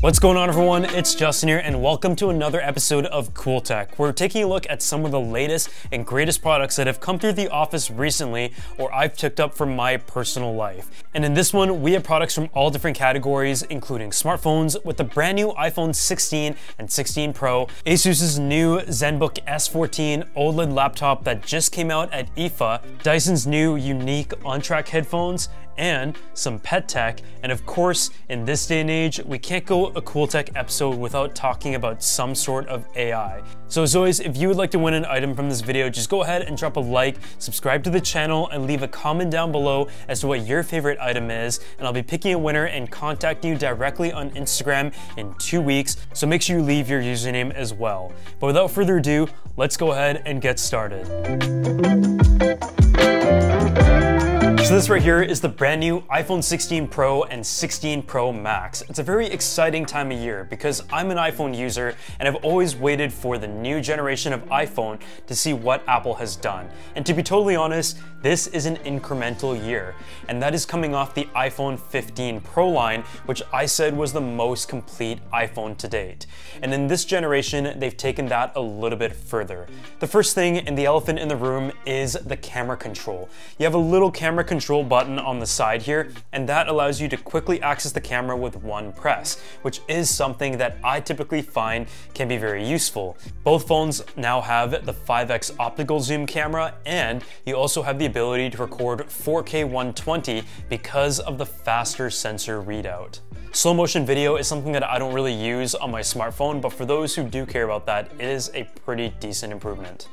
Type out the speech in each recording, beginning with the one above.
What's going on, everyone? It's Justin here, and welcome to another episode of Cool Tech. We're taking a look at some of the latest and greatest products that have come through the office recently, or I've picked up from my personal life. And in this one, we have products from all different categories, including smartphones with the brand new iPhone 16 and 16 Pro, ASUS's new Zenbook S14 OLED laptop that just came out at IFA, Dyson's new unique OnTrac headphones, and some pet tech. And of course, in this day and age, we can't go a Cool Tech episode without talking about some sort of AI. So as always, if you would like to win an item from this video, just go ahead and drop a like, subscribe to the channel, and leave a comment down below as to what your favorite item is, and I'll be picking a winner and contacting you directly on Instagram in 2 weeks, so make sure you leave your username as well. But without further ado, let's go ahead and get started. So this right here is the brand new iPhone 16 Pro and 16 Pro Max. It's a very exciting time of year because I'm an iPhone user and I've always waited for the new generation of iPhone to see what Apple has done. And to be totally honest, this is an incremental year, and that is coming off the iPhone 15 Pro line, which I said was the most complete iPhone to date. And in this generation, they've taken that a little bit further. The first thing, and the elephant in the room, is the camera control. You have a little camera control button on the side here, and that allows you to quickly access the camera with one press, which is something that I typically find can be very useful. Both phones now have the 5x optical zoom camera, and you also have the ability to record 4K 120 because of the faster sensor readout. Slow motion video is something that I don't really use on my smartphone, but for those who do care about that, it is a pretty decent improvement.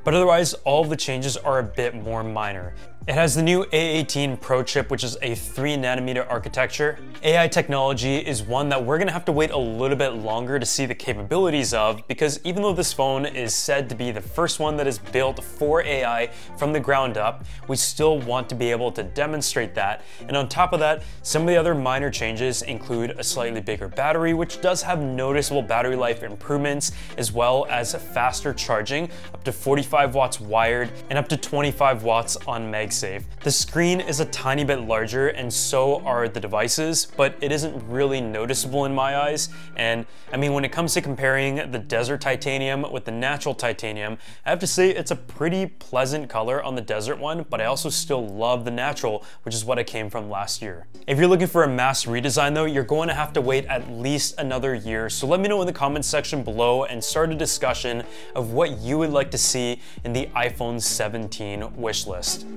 But otherwise, all of the changes are a bit more minor. It has the new A18 Pro chip, which is a 3nm architecture. AI technology is one that we're gonna have to wait a little bit longer to see the capabilities of, because even though this phone is said to be the first one that is built for AI from the ground up, we still want to be able to demonstrate that. And on top of that, some of the other minor changes include a slightly bigger battery, which does have noticeable battery life improvements, as well as faster charging, up to 45 watts wired and up to 25 watts on MagSafe. The screen is a tiny bit larger, and so are the devices, but it isn't really noticeable in my eyes. And I mean, when it comes to comparing the desert titanium with the natural titanium, I have to say it's a pretty pleasant color on the desert one, but I also still love the natural, which is what I came from last year. If you're looking for a mass redesign though, you're going to have to wait at least another year. So let me know in the comments section below and start a discussion of what you would like to see in the iPhone 17 wish list.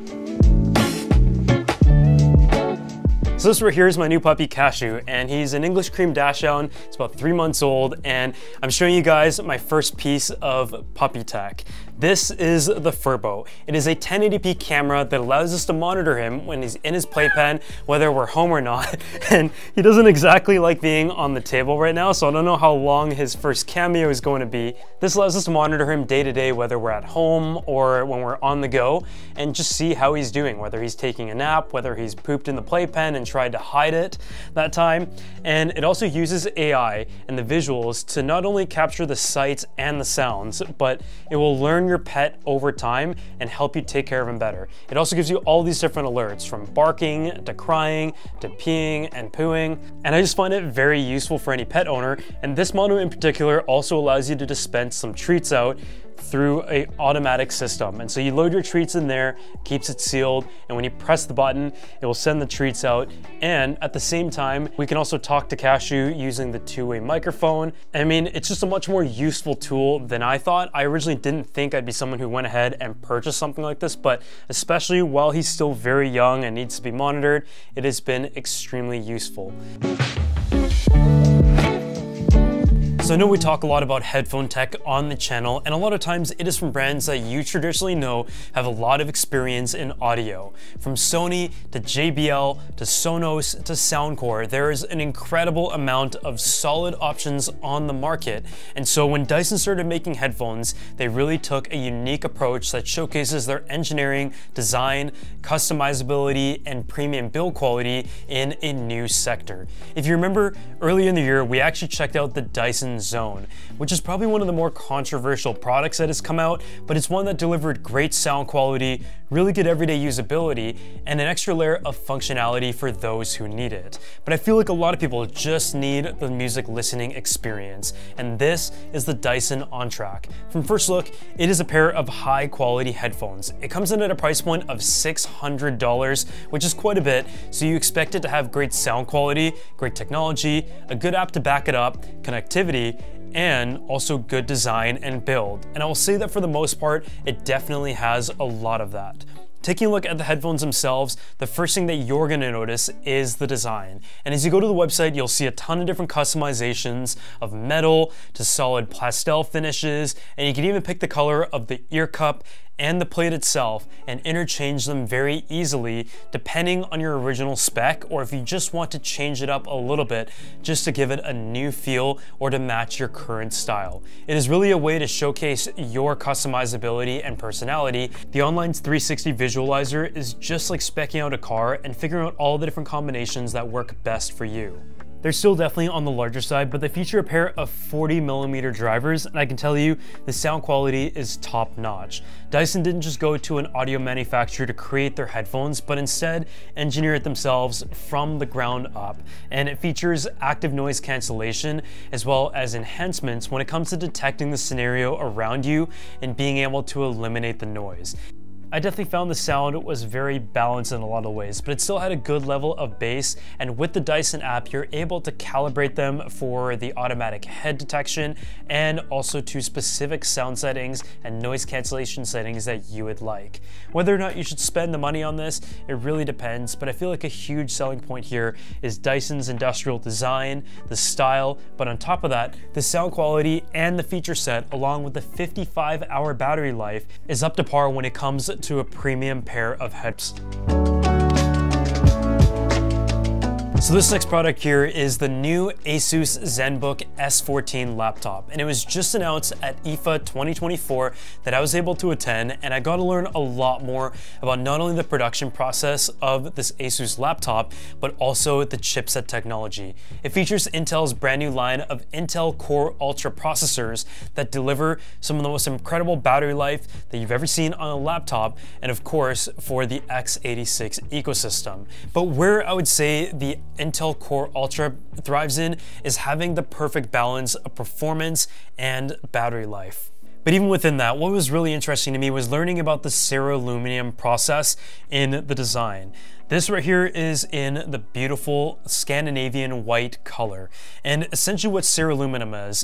So this right here is my new puppy, Cashew, and he's an English cream dachshund. It's about 3 months old, and I'm showing you guys my first piece of puppy tech. This is the Furbo. It is a 1080p camera that allows us to monitor him when he's in his playpen, whether we're home or not. And he doesn't exactly like being on the table right now, so I don't know how long his first cameo is going to be. This allows us to monitor him day to day, whether we're at home or when we're on the go, and just see how he's doing, whether he's taking a nap, whether he's pooped in the playpen and tried to hide it that time. And it also uses AI and the visuals to not only capture the sights and the sounds, but it will learn your pet over time and help you take care of him better. It also gives you all these different alerts, from barking to crying to peeing and pooing, and I just find it very useful for any pet owner. And this model in particular also allows you to dispense some treats out through an automatic system. And so you load your treats in there, keeps it sealed, and when you press the button, it will send the treats out. And at the same time, we can also talk to Cashew using the two-way microphone. I mean, it's just a much more useful tool than I thought. I originally didn't think I'd be someone who went ahead and purchased something like this, but especially while he's still very young and needs to be monitored, it has been extremely useful. So I know we talk a lot about headphone tech on the channel, and a lot of times it is from brands that you traditionally know have a lot of experience in audio. From Sony to JBL to Sonos to Soundcore, there is an incredible amount of solid options on the market. And so when Dyson started making headphones, they really took a unique approach that showcases their engineering, design, customizability, and premium build quality in a new sector. If you remember, earlier in the year, we actually checked out the Dyson Zone, which is probably one of the more controversial products that has come out, but it's one that delivered great sound quality, really good everyday usability, and an extra layer of functionality for those who need it. But I feel like a lot of people just need the music listening experience, and this is the Dyson OnTrac. From first look, it is a pair of high quality headphones. It comes in at a price point of $600, which is quite a bit, so you expect it to have great sound quality, great technology, a good app to back it up, connectivity, and also good design and build. And I will say that for the most part, it definitely has a lot of that. Taking a look at the headphones themselves, the first thing that you're going to notice is the design. And as you go to the website, you'll see a ton of different customizations of metal to solid pastel finishes, and you can even pick the color of the ear cup and the plate itself and interchange them very easily depending on your original spec, or if you just want to change it up a little bit just to give it a new feel or to match your current style. It is really a way to showcase your customizability and personality. The Online's 360 visualizer is just like speccing out a car and figuring out all the different combinations that work best for you. They're still definitely on the larger side, but they feature a pair of 40mm drivers, and I can tell you the sound quality is top notch. Dyson didn't just go to an audio manufacturer to create their headphones, but instead engineer it themselves from the ground up. And it features active noise cancellation as well as enhancements when it comes to detecting the scenario around you and being able to eliminate the noise. I definitely found the sound was very balanced in a lot of ways, but it still had a good level of bass, and with the Dyson app, you're able to calibrate them for the automatic head detection and also to specific sound settings and noise cancellation settings that you would like. Whether or not you should spend the money on this, it really depends, but I feel like a huge selling point here is Dyson's industrial design, the style, but on top of that, the sound quality and the feature set, along with the 55-hour battery life, is up to par when it comes to a premium pair of headphones. So this next product here is the new ASUS Zenbook S14 laptop, and it was just announced at IFA 2024 that I was able to attend, and I got to learn a lot more about not only the production process of this ASUS laptop, but also the chipset technology. It features Intel's brand new line of Intel Core Ultra processors that deliver some of the most incredible battery life that you've ever seen on a laptop, and of course for the x86 ecosystem. But where I would say the Intel Core Ultra thrives in is having the perfect balance of performance and battery life. But even within that, what was really interesting to me was learning about the ceruleum process in the design. This right here is in the beautiful Scandinavian white color. And essentially what ceruleum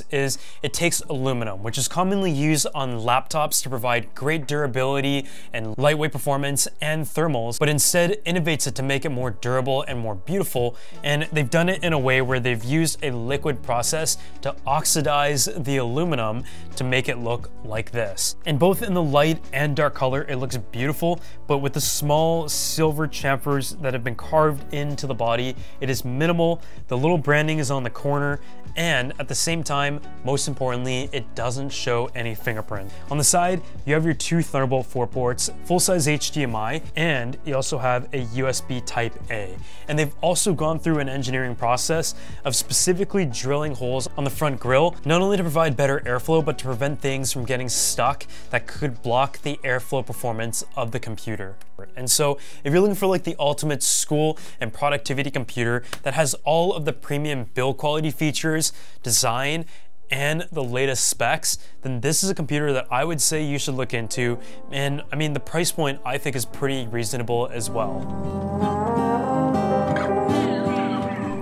is it takes aluminum, which is commonly used on laptops to provide great durability and lightweight performance and thermals, but instead innovates it to make it more durable and more beautiful. And they've done it in a way where they've used a liquid process to oxidize the aluminum to make it look like this. And both in the light and dark color, it looks beautiful, but with the small silver chamfers that have been carved into the body, it is minimal, the little branding is on the corner, and at the same time, most importantly, it doesn't show any fingerprint. On the side, you have your two Thunderbolt 4 ports, full-size HDMI, and you also have a USB Type A. And they've also gone through an engineering process of specifically drilling holes on the front grille, not only to provide better airflow, but to prevent things from getting stuck that could block the airflow performance of the computer. And so if you're looking for like the ultimate school and productivity computer that has all of the premium build quality features, design, and the latest specs, then this is a computer that I would say you should look into. And I mean, the price point I think is pretty reasonable as well.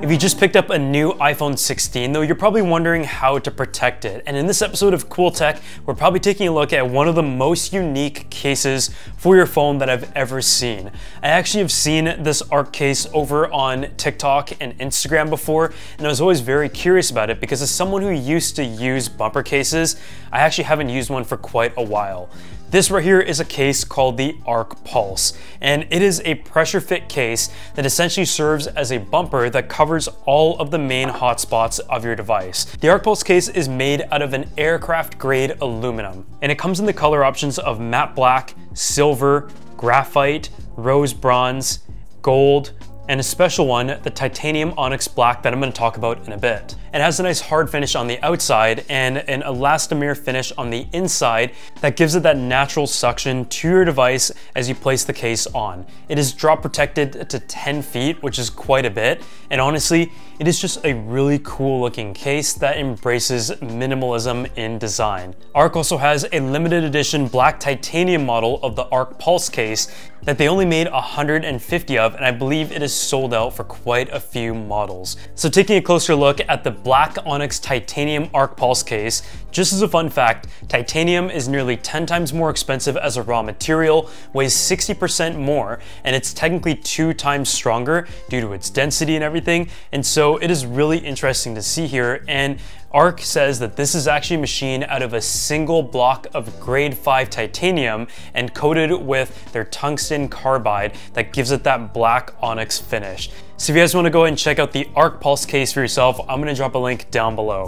If you just picked up a new iPhone 16 though, you're probably wondering how to protect it. And in this episode of Cool Tech, we're probably taking a look at one of the most unique cases for your phone that I've ever seen. I actually have seen this ARC case over on TikTok and Instagram before, and I was always very curious about it because as someone who used to use bumper cases, I actually haven't used one for quite a while. This right here is a case called the ARC Pulse, and it is a pressure fit case that essentially serves as a bumper that covers all of the main hotspots of your device. The ARC Pulse case is made out of an aircraft grade aluminum, and it comes in the color options of matte black, silver, graphite, rose bronze, gold, and a special one, the titanium onyx black that I'm going to talk about in a bit. and has a nice hard finish on the outside and an elastomer finish on the inside that gives it that natural suction to your device as you place the case on. It is drop protected to 10 feet, which is quite a bit, and honestly, it is just a really cool looking case that embraces minimalism in design. ARC also has a limited edition black titanium model of the ARC Pulse case that they only made 150 of, and I believe it is sold out for quite a few models. So taking a closer look at the black onyx titanium ARC Pulse case, just as a fun fact, titanium is nearly 10 times more expensive as a raw material, weighs 60% more, and it's technically 2 times stronger due to its density and everything, and so it is really interesting to see here. And ARC says that this is actually machined out of a single block of grade 5 titanium and coated with their tungsten carbide that gives it that black onyx finish. So if you guys want to go ahead and check out the ARC Pulse case for yourself, I'm going to drop a link down below.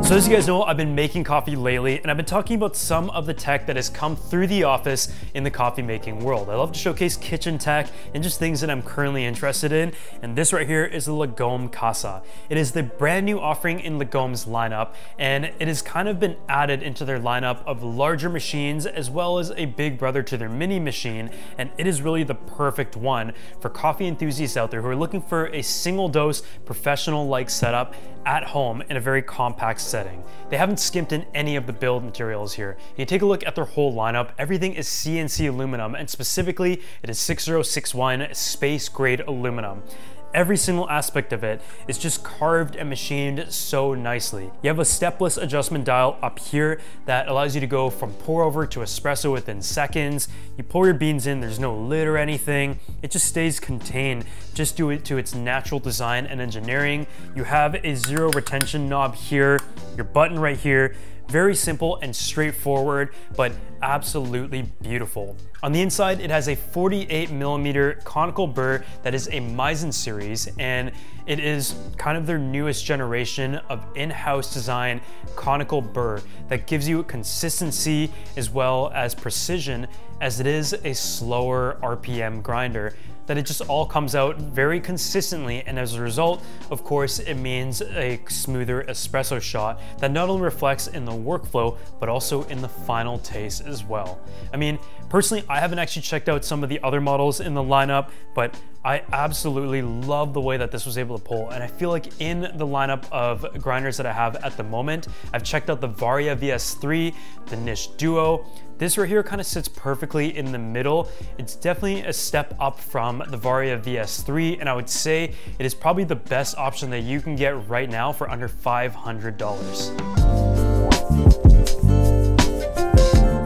So as you guys know, I've been making coffee lately, and I've been talking about some of the tech that has come through the office in the coffee making world. I love to showcase kitchen tech and just things that I'm currently interested in, and this right here is the Lagom Casa. It is the brand new offering in Lagom's lineup, and it has kind of been added into their lineup of larger machines as well as a big brother to their mini machine, and it is really the perfect one for coffee enthusiasts out there who are looking for a single dose professional-like setup at home in a very compact setting. They haven't skimped in any of the build materials here. You take a look at their whole lineup, everything is CNC aluminum, and specifically it is 6061 space grade aluminum. Every single aspect of it is just carved and machined so nicely. You have a stepless adjustment dial up here that allows you to go from pour over to espresso within seconds. You pour your beans in, there's no lid or anything. It just stays contained just due to its natural design and engineering. You have a zero retention knob here, your button right here. Very simple and straightforward, but absolutely beautiful. On the inside, it has a 48mm conical burr that is a Meissen series, and it is kind of their newest generation of in-house design conical burr that gives you consistency as well as precision, as it is a slower RPM grinder, that it just all comes out very consistently, and as a result, of course, it means a smoother espresso shot that not only reflects in the workflow, but also in the final taste as well. I mean, personally, I haven't actually checked out some of the other models in the lineup, but I absolutely love the way that this was able to pull, and I feel like in the lineup of grinders that I have at the moment, I've checked out the Bravia VS3, the Niche Duo. This right here kind of sits perfectly in the middle. It's definitely a step up from the Bravia VS3, and I would say it is probably the best option that you can get right now for under $500.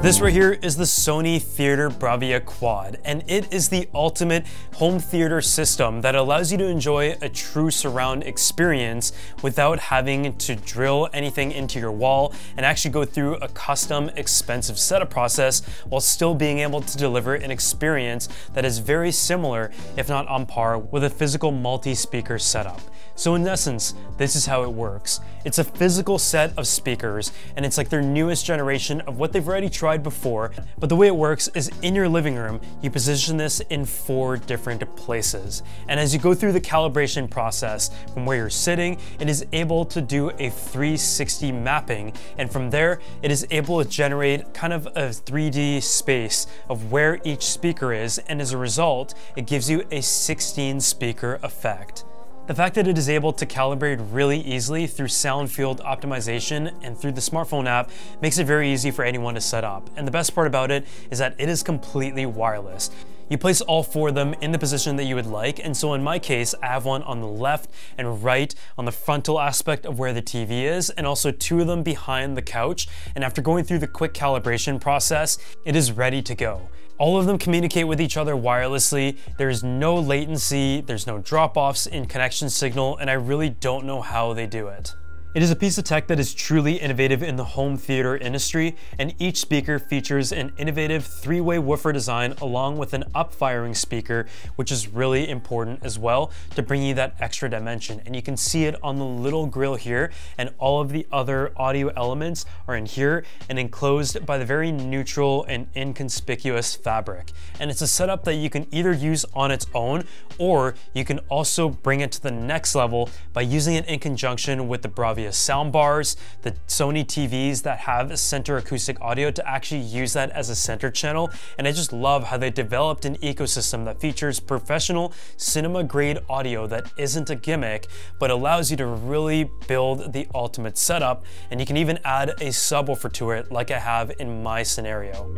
This right here is the Sony Theater Bravia Quad, and it is the ultimate home theater system that allows you to enjoy a true surround experience without having to drill anything into your wall and actually go through a custom expensive setup process while still being able to deliver an experience that is very similar, if not on par, with a physical multi-speaker setup. So in essence, this is how it works. It's a physical set of speakers, and it's like their newest generation of what they've already tried before, but the way it works is in your living room, you position this in 4 different places. And as you go through the calibration process from where you're sitting, it is able to do a 360 mapping, and from there, it is able to generate kind of a 3D space of where each speaker is, and as a result, it gives you a 16 speaker effect. The fact that it is able to calibrate really easily through sound field optimization and through the smartphone app makes it very easy for anyone to set up. And the best part about it is that it is completely wireless. You place all 4 of them in the position that you would like, and so in my case, I have one on the left and right on the frontal aspect of where the TV is, and also 2 of them behind the couch, and after going through the quick calibration process, it is ready to go. All of them communicate with each other wirelessly, there is no latency, there's no drop-offs in connection signal, and I really don't know how they do it. It is a piece of tech that is truly innovative in the home theater industry, and each speaker features an innovative three-way woofer design along with an up-firing speaker, which is really important as well to bring you that extra dimension. And you can see it on the little grill here, and all of the other audio elements are in here and enclosed by the very neutral and inconspicuous fabric. And it's a setup that you can either use on its own, or you can also bring it to the next level by using it in conjunction with the Bravia sound bars, the Sony TVs that have center acoustic audio to actually use that as a center channel. And I just love how they developed an ecosystem that features professional cinema grade audio that isn't a gimmick, but allows you to really build the ultimate setup. And you can even add a subwoofer to it like I have in my scenario.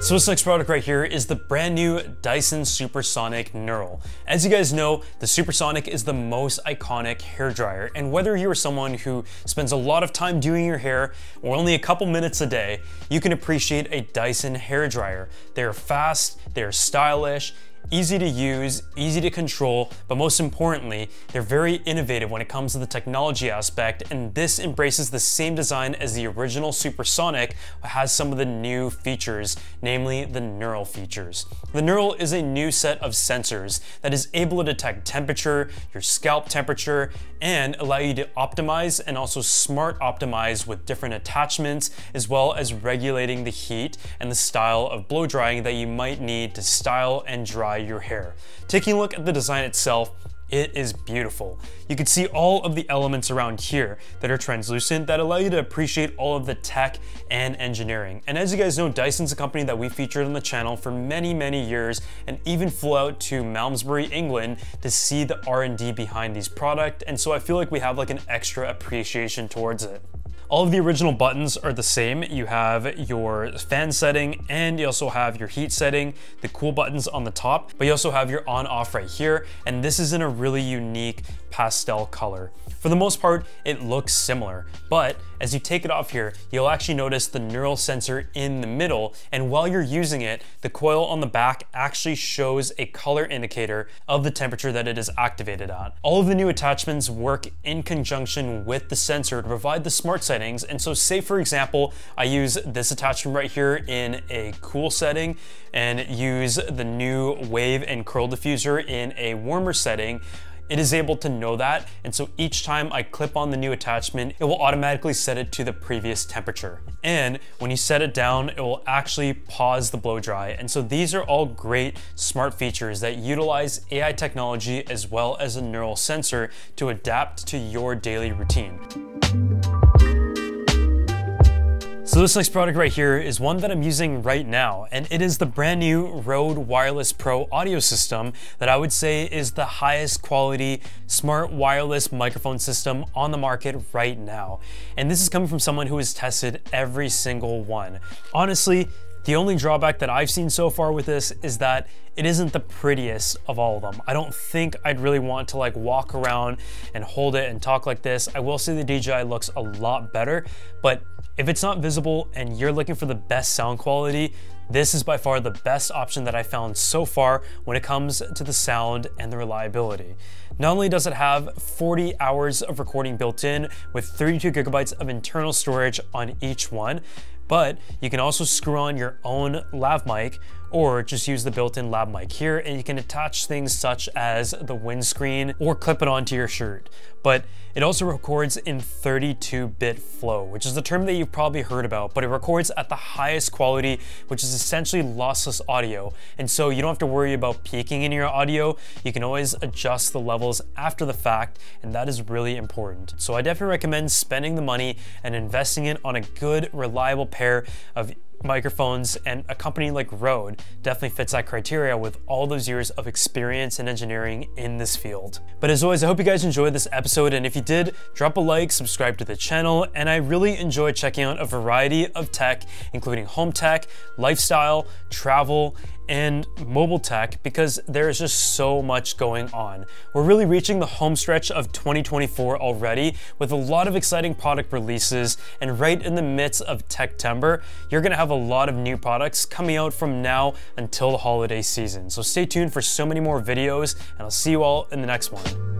So this next product right here is the brand new Dyson Supersonic Nural. As you guys know, the Supersonic is the most iconic hairdryer, and whether you're someone who spends a lot of time doing your hair or only a couple minutes a day, you can appreciate a Dyson hairdryer. They're fast, they're stylish, easy to use, easy to control, but most importantly, they're very innovative when it comes to the technology aspect, and this embraces the same design as the original Supersonic, but has some of the new features, namely the Nural features. The Nural is a new set of sensors that is able to detect temperature, your scalp temperature, and allow you to optimize and also smart optimize with different attachments, as well as regulating the heat and the style of blow drying that you might need to style and dry your hair. Taking a look at the design itself, it is beautiful. You can see all of the elements around here that are translucent that allow you to appreciate all of the tech and engineering. And as you guys know, Dyson's a company that we featured on the channel for many, many years, and even flew out to Malmesbury, England to see the R&D behind these products. And so I feel like we have like an extra appreciation towards it. All of the original buttons are the same. You have your fan setting, and you also have your heat setting, the cool buttons on the top, but you also have your on off right here. And this is in a really unique pastel color. For the most part, it looks similar, but as you take it off here, you'll actually notice the Nural sensor in the middle, and while you're using it, the coil on the back actually shows a color indicator of the temperature that it is activated at. All of the new attachments work in conjunction with the sensor to provide the smart settings, and so say for example, I use this attachment right here in a cool setting and use the new wave and curl diffuser in a warmer setting. It is able to know that, and so each time I clip on the new attachment, it will automatically set it to the previous temperature. And when you set it down, it will actually pause the blow dry. And so these are all great smart features that utilize AI technology as well as a neural sensor to adapt to your daily routine. So this next product right here is one that I'm using right now, and it is the brand new Rode Wireless Pro audio system that I would say is the highest quality smart wireless microphone system on the market right now. And this is coming from someone who has tested every single one. Honestly, the only drawback that I've seen so far with this is that it isn't the prettiest of all of them. I don't think I'd really want to like walk around and hold it and talk like this. I will say the DJI looks a lot better, but if it's not visible and you're looking for the best sound quality, this is by far the best option that I found so far when it comes to the sound and the reliability. Not only does it have 40 hours of recording built in with 32 gigabytes of internal storage on each one, but you can also screw on your own lav mic or just use the built-in lab mic here, and you can attach things such as the windscreen or clip it onto your shirt. But it also records in 32-bit flow, which is the term that you've probably heard about, but it records at the highest quality, which is essentially lossless audio. And so you don't have to worry about peaking in your audio. You can always adjust the levels after the fact, and that is really important. So I definitely recommend spending the money and investing it on a good, reliable pair of microphones, and a company like Rode definitely fits that criteria with all those years of experience and engineering in this field. But as always, I hope you guys enjoyed this episode, and if you did, drop a like, subscribe to the channel, and I really enjoy checking out a variety of tech, including home tech, lifestyle, travel, and mobile tech, because there is just so much going on. We're really reaching the home stretch of 2024 already with a lot of exciting product releases, and right in the midst of Techtember, you're gonna have a lot of new products coming out from now until the holiday season. So stay tuned for so many more videos, and I'll see you all in the next one.